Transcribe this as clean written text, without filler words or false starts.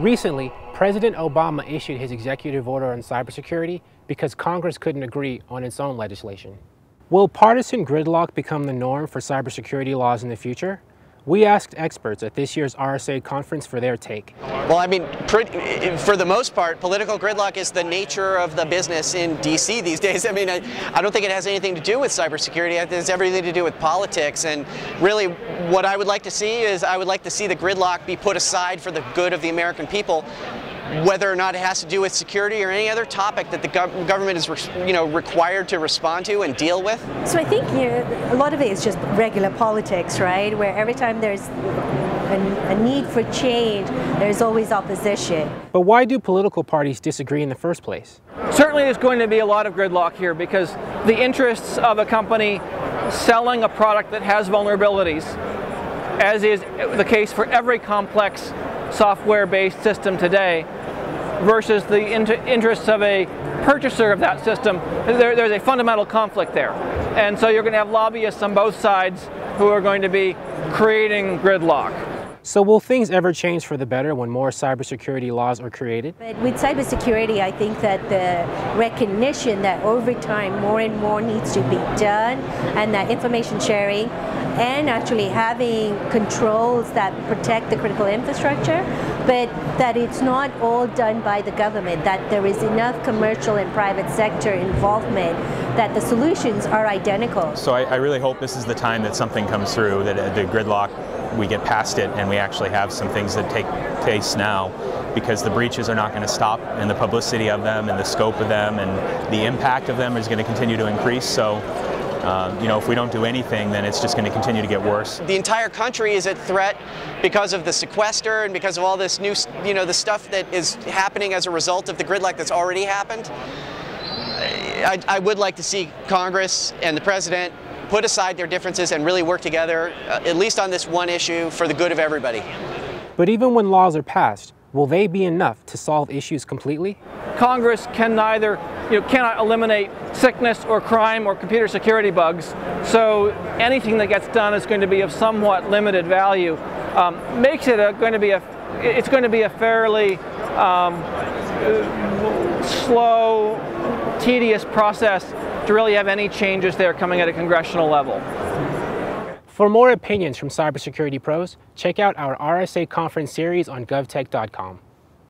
Recently, President Obama issued his executive order on cybersecurity because Congress couldn't agree on its own legislation. Will partisan gridlock become the norm for cybersecurity laws in the future? We asked experts at this year's RSA conference for their take. Well, I mean, for the most part, political gridlock is the nature of the business in DC these days. I mean, I don't think it has anything to do with cybersecurity. It has everything to do with politics. And really, what I would like to see is I would like to see the gridlock be put aside for the good of the American people, whether or not it has to do with security or any other topic that the government is required to respond to and deal with. So I think a lot of it is just regular politics, right? Where every time there's a need for change, there's always opposition. But why do political parties disagree in the first place? Certainly there's going to be a lot of gridlock here because the interests of a company selling a product that has vulnerabilities, as is the case for every complex software-based system today, versus the interests of a purchaser of that system, there's a fundamental conflict there. And so you're going to have lobbyists on both sides who are going to be creating gridlock. So will things ever change for the better when more cybersecurity laws are created? But with cybersecurity, I think that the recognition that over time more and more needs to be done, and that information sharing and actually having controls that protect the critical infrastructure, but that it's not all done by the government, that there is enough commercial and private sector involvement that the solutions are identical. So I really hope this is the time that something comes through, that the gridlock, we get past it and we actually have some things that take place now, because the breaches are not going to stop, and the publicity of them and the scope of them and the impact of them is going to continue to increase. So if we don't do anything, then it's just going to continue to get worse. The entire country is at threat because of the sequester and because of all this new, the stuff that is happening as a result of the gridlock that's already happened. I would like to see Congress and the President put aside their differences and really work together, at least on this one issue, for the good of everybody. But even when laws are passed, will they be enough to solve issues completely? Congress can neither, cannot eliminate sickness or crime or computer security bugs, so anything that gets done is going to be of somewhat limited value. Makes it it's going to be a fairly slow, tedious process to really have any changes there coming at a congressional level. For more opinions from cybersecurity pros, check out our RSA conference series on govtech.com.